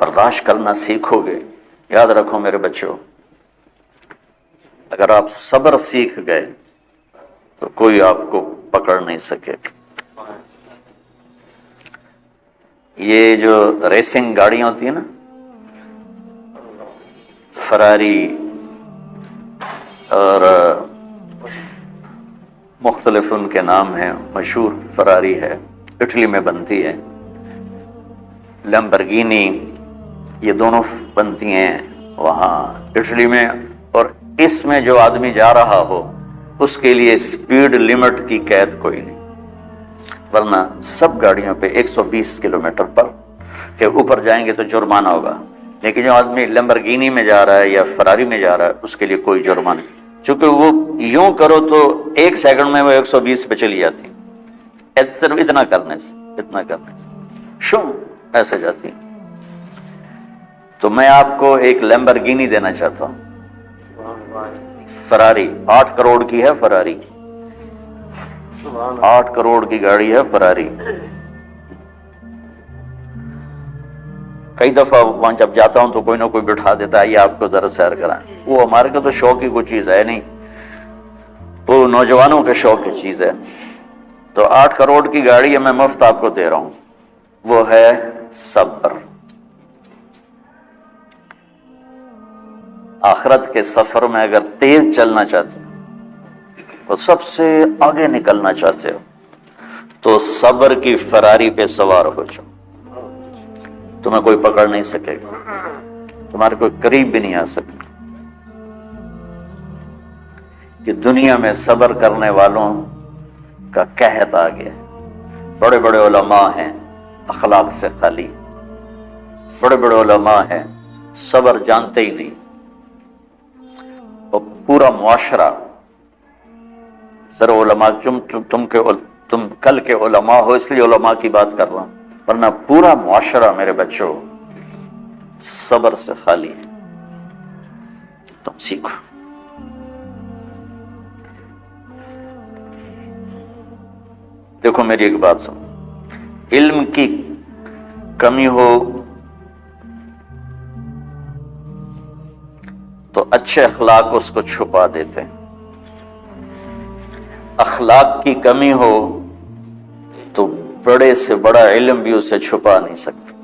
برداشت کرنا سیکھو گے. یاد رکھو میرے بچوں، اگر آپ صبر سیکھ گئے تو کوئی آپ کو پکڑ نہیں سکے. یہ جو ریسنگ گاڑیاں ہوتی ہیں نا، فراری اور مختلف ان کے نام ہیں، مشہور فراری ہے، اٹلی میں بنتی ہے. لیمبرگینی، یہ دونوں بنتی ہیں وہاں اٹلی میں. اور اس میں جو آدمی جا رہا ہو اس کے لیے سپیڈ لمٹ کی قید کوئی نہیں، ورنہ سب گاڑیوں پہ 120 کلومیٹر پر کے اوپر جائیں گے تو جرمانہ ہوگا. لیکن جو آدمی لیمبرگینی میں جا رہا ہے یا فراری میں جا رہا ہے اس کے لیے کوئی جرمانہ نہیں، چونکہ وہ یوں کرو تو 1 سیکنڈ میں وہ 120 پہ چلی جاتی، صرف اتنا کرنے سے شو ایسے جاتی. تو میں آپ کو ایک لیمبرگینی دینا چاہتا ہوں، فراری 8 کروڑ کی ہے. فراری 8 کروڑ کی گاڑی ہے فراری. کئی دفعہ وہاں جب جاتا ہوں تو کوئی نہ کوئی بٹھا دیتا ہے، یہ آپ کو ذرا سیر کرائیں. وہ ہمارے کو تو شوق کی کوئی چیز ہے نہیں، وہ نوجوانوں کے شوق کی چیز ہے. تو 8 کروڑ کی گاڑی ہے، میں مفت آپ کو دے رہا ہوں، وہ ہے صبر. آخرت کے سفر میں اگر تیز چلنا چاہتے ہو اور سب سے آگے نکلنا چاہتے ہو تو صبر کی فراری پہ سوار ہو جاؤ. تمہیں کوئی پکڑ نہیں سکے گا، تمہارے کوئی قریب بھی نہیں آ سکے. کہ دنیا میں صبر کرنے والوں کا قحط آ گیا. بڑے بڑے علماء ہیں اخلاق سے خالی، بڑے بڑے علماء ہیں صبر جانتے ہی نہیں. اور پورا معاشرہ، ذرا علماء تم کل کے علماء ہو اس لیے علماء کی بات کر رہا ہوں، ورنہ پورا معاشرہ میرے بچوں صبر سے خالی ہے. تم سیکھو. دیکھو میری ایک بات سنو، علم کی کمی ہو تو اچھے اخلاق اس کو چھپا دیتے ہیں، اخلاق کی کمی ہو تو بڑے سے بڑا علم بھی اسے چھپا نہیں سکتا.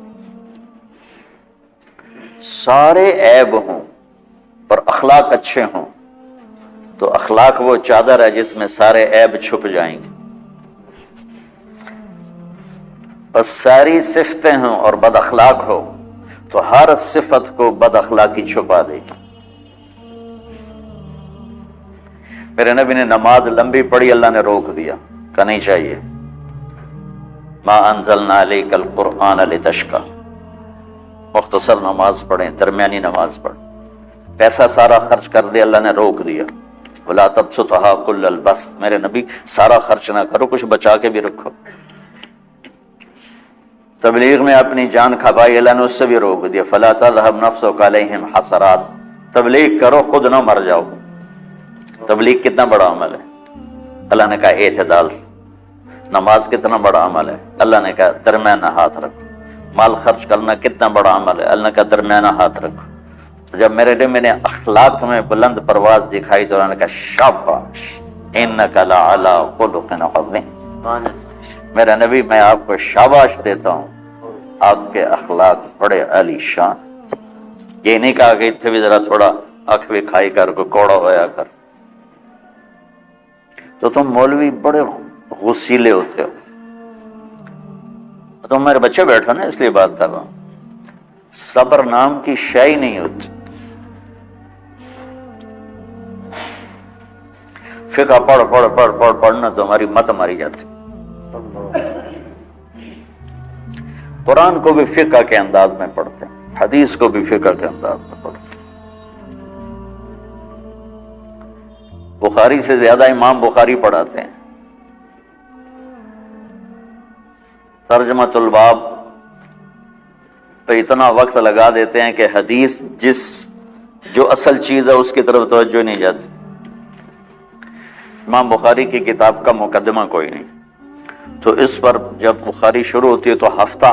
سارے عیب ہوں اور اخلاق اچھے ہوں تو اخلاق وہ چادر ہے جس میں سارے عیب چھپ جائیں گے. بس ساری صفتیں ہوں اور بد اخلاق ہو تو ہر صفت کو بد اخلاقی چھپا دے گی. میرے نبی نے نماز لمبی پڑھی، اللہ نے روک دیا، کہ نہیں چاہیے. ما انزلنا علیک القرآن لتشقی، مختصر نماز پڑھیں، درمیانی نماز پڑھیں. پیسہ سارا خرچ کر دے، اللہ نے روک دیا. ولا تبسطها کل البسط، میرے نبی سارا خرچ نہ کرو، کچھ بچا کے بھی رکھو. تبلیغ میں اپنی جان کھپائی، اللہ نے اس سے بھی روک دیا. فلا تذهب نفسك علیہم حسرات، تبلیغ کرو خود نہ مر جاؤ. تبلیغ کتنا بڑا عمل ہے، اللہ نے کہا اعتدال. نماز کتنا بڑا عمل ہے، اللہ نے کہا درمیانہ ہاتھ رکھو. مال خرچ کرنا کتنا بڑا عمل ہے، اللہ نے کہا درمیانہ ہاتھ رکھو. جب میرے لیے میں نے اخلاق میں بلند پرواز دکھائی تو اللہ نے کہا شاباش انک لعلی خلق عظیم. میرا نبی میں آپ کو شاباش دیتا ہوں، آپ کے اخلاق بڑے عالی شان. یہ نہیں کہا کہ اتنے بھی ذرا تھوڑا آنکھ بھی کھائی کر کو کوڑا ہویا کر. تو تم مولوی بڑے غسیلے ہوتے ہو. تم میرے بچے بیٹھو نا اس لیے بات کر رہا ہوں. صبر نام کی شے ہی نہیں ہوتی. فقہ پڑھنا تو ہماری مت ماری جاتی. قرآن کو بھی فقہ کے انداز میں پڑھتے ہیں، حدیث کو بھی فقہ کے انداز میں پڑھتے ہیں. بخاری سے زیادہ امام بخاری پڑھاتے ہیں. ترجمۃ الباب پہ اتنا وقت لگا دیتے ہیں کہ حدیث جو اصل چیز ہے اس کی طرف توجہ نہیں جاتی. امام بخاری کی کتاب کا مقدمہ کوئی نہیں، تو اس پر جب بخاری شروع ہوتی ہے تو ہفتہ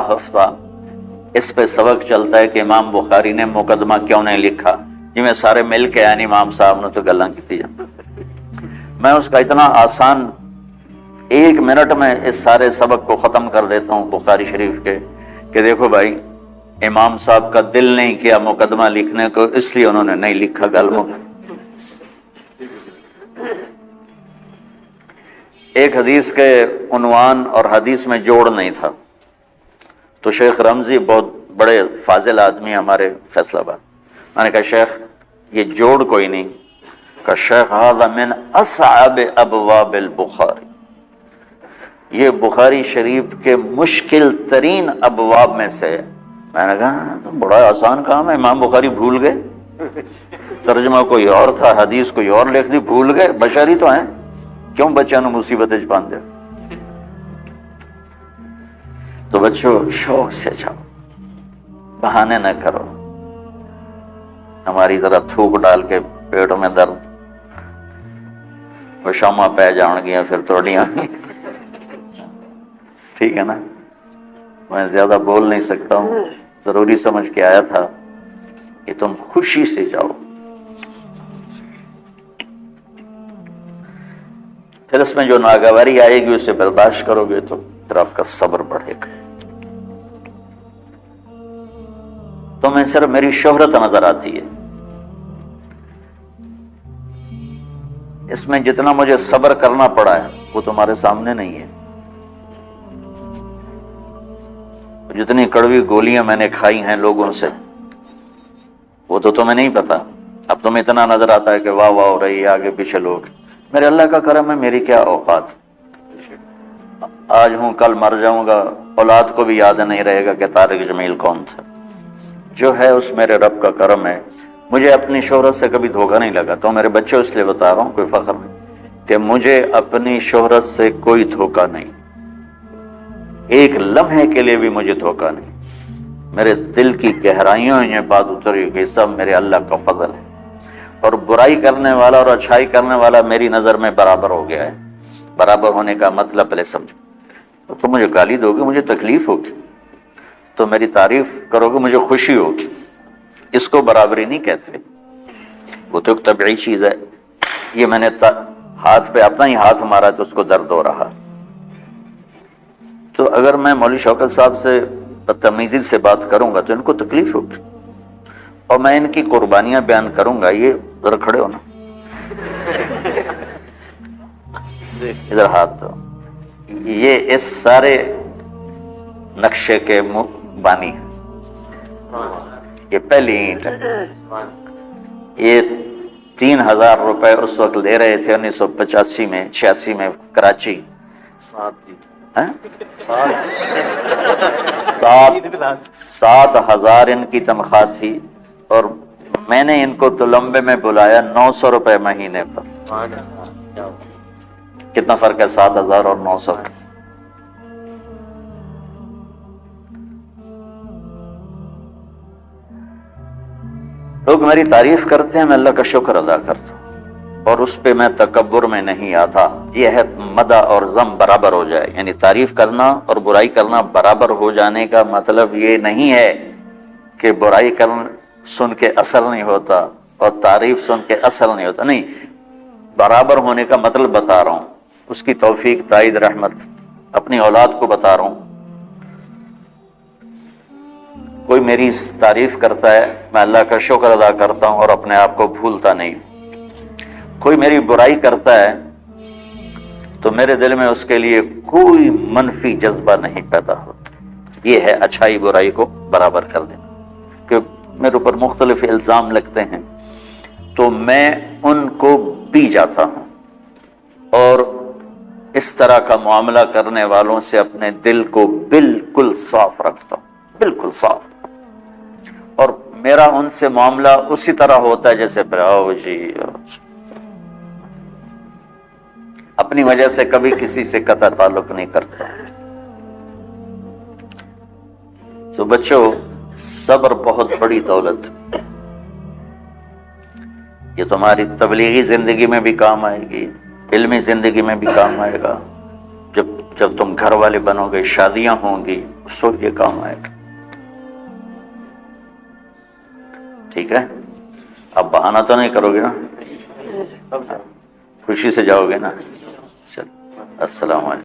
اس پہ سبق چلتا ہے کہ امام بخاری نے مقدمہ کیوں نہیں لکھا، جی میں سارے مل کے آئے امام صاحب نے تو گلاں کی جان. میں اس کا اتنا آسان 1 منٹ میں اس سارے سبق کو ختم کر دیتا ہوں بخاری شریف کے، کہ دیکھو بھائی امام صاحب کا دل نہیں کیا مقدمہ لکھنے کو، اس لیے انہوں نے نہیں لکھا. گلوں ایک حدیث کے عنوان اور حدیث میں جوڑ نہیں تھا، تو شیخ رمزی بہت بڑے فاضل آدمی ہمارے فیصل آباد، میں نے کہا شیخ یہ جوڑ کوئی نہیں. کہ شیخ ھذا من اصعب ابواب البخاری، یہ بخاری شریف کے مشکل ترین ابواب میں سے. میں نے کہا بڑا آسان کام ہے، امام بخاری بھول گئے، ترجمہ کوئی اور تھا، حدیث کوئی اور لکھ دی، بھول گئے، بشری تو ہیں، کیوں بچوں نے مصیبت چ پان دے. تو بچوں شوق سے جاؤ، بہانے نہ کرو. ہماری طرح تھوک ڈال کے پیٹ میں درد، وہ شامہ پہ جان گیا پھر توڑیاں. ٹھیک ہے نا، میں زیادہ بول نہیں سکتا ہوں، ضروری سمجھ کے آیا تھا کہ تم خوشی سے جاؤ. پھر اس میں جو ناگواری آئے گی اسے برداشت کرو گے تو پھر آپ کا صبر بڑھے گا. تمہیں صرف میری شہرت نظر آتی ہے، اس میں جتنا مجھے صبر کرنا پڑا ہے وہ تمہارے سامنے نہیں ہے. جتنی کڑوی گولیاں میں نے کھائی ہیں لوگوں سے وہ تو تمہیں نہیں پتا. اب تمہیں اتنا نظر آتا ہے کہ واہ واہ ہو رہی ہے آگے پیچھے لوگ. میرے اللہ کا کرم ہے، میری کیا اوقات، آج ہوں کل مر جاؤں گا، اولاد کو بھی یاد نہیں رہے گا کہ طارق جمیل کون تھا. جو ہے اس میرے رب کا کرم ہے. مجھے اپنی شہرت سے کبھی دھوکہ نہیں لگا. تو میرے بچوں اس لیے بتا رہا ہوں، کوئی فخر نہیں، کہ مجھے اپنی شہرت سے کوئی دھوکہ نہیں، ایک لمحے کے لیے بھی مجھے دھوکہ نہیں. میرے دل کی گہرائیوں یہ بات اتری کہ سب میرے اللہ کا فضل ہے، اور برائی کرنے والا اور اچھائی کرنے والا میری نظر میں برابر ہو گیا ہے. برابر ہونے کا مطلب پہلے سمجھو. تو مجھے گالی دو گے مجھے تکلیف ہوگی، تو میری تعریف کرو گے مجھے خوشی ہوگی. اس کو برابری نہیں کہتے، وہ تو ایک طبعی چیز ہے. یہ میں نے ہاتھ پہ اپنا ہی ہاتھ مارا تو اس کو درد ہو رہا. تو اگر میں مولوی شوکت صاحب سے بدتمیزی سے بات کروں گا تو ان کو تکلیف ہوگی، اور میں ان کی قربانیاں بیان کروں گا. یہ ذرا کھڑے ہونا، ادھر ہاتھ دو. یہ اس سارے نقشے کے بانی ہیں. یہ پہلی اینٹ ہے. یہ 3000 روپے اس وقت لے رہے تھے 1985 میں 86 میں کراچی. 7,000 ان کی تنخواہ تھی، اور میں نے ان کو تلمبے میں بلایا 900 روپے مہینے پر. کتنا فرق ہے 7,000 اور 900 کا؟ لوگ میری تعریف کرتے ہیں، میں اللہ کا شکر ادا کرتا ہوں، اور اس پہ میں تکبر میں نہیں آتا. یہ ہے مدح اور ذم برابر ہو جائے، یعنی تعریف کرنا اور برائی کرنا برابر ہو جانے کا مطلب یہ نہیں ہے کہ برائی سن کے اثر نہیں ہوتا اور تعریف سن کے اثر نہیں ہوتا. نہیں، برابر ہونے کا مطلب بتا رہا ہوں. اس کی توفیق، تائید، رحمت اپنی اولاد کو بتا رہا ہوں. کوئی میری تعریف کرتا ہے میں اللہ کا شکر ادا کرتا ہوں اور اپنے آپ کو بھولتا نہیں. کوئی میری برائی کرتا ہے تو میرے دل میں اس کے لیے کوئی منفی جذبہ نہیں پیدا ہوتا. یہ ہے اچھائی برائی کو برابر کر دینا. کہ میرے اوپر مختلف الزام لگتے ہیں تو میں ان کو پی جاتا ہوں، اور اس طرح کا معاملہ کرنے والوں سے اپنے دل کو بالکل صاف رکھتا ہوں، بالکل صاف. اور میرا ان سے معاملہ اسی طرح ہوتا ہے جیسے آؤ جی، اپنی وجہ سے کبھی کسی سے قطع تعلق نہیں کرتا. تو بچوں، صبر بہت بڑی دولت. یہ تمہاری تبلیغی زندگی میں بھی کام آئے گی، علمی زندگی میں بھی کام آئے گا. جب تم گھر والے بنو گے، شادیاں ہوں گی، اس وقت یہ کام آئے گا. ٹھیک ہے، اب بہانہ تو نہیں کرو گے نا، خوشی سے جاؤ گے نا؟ چلو، السلام علیکم۔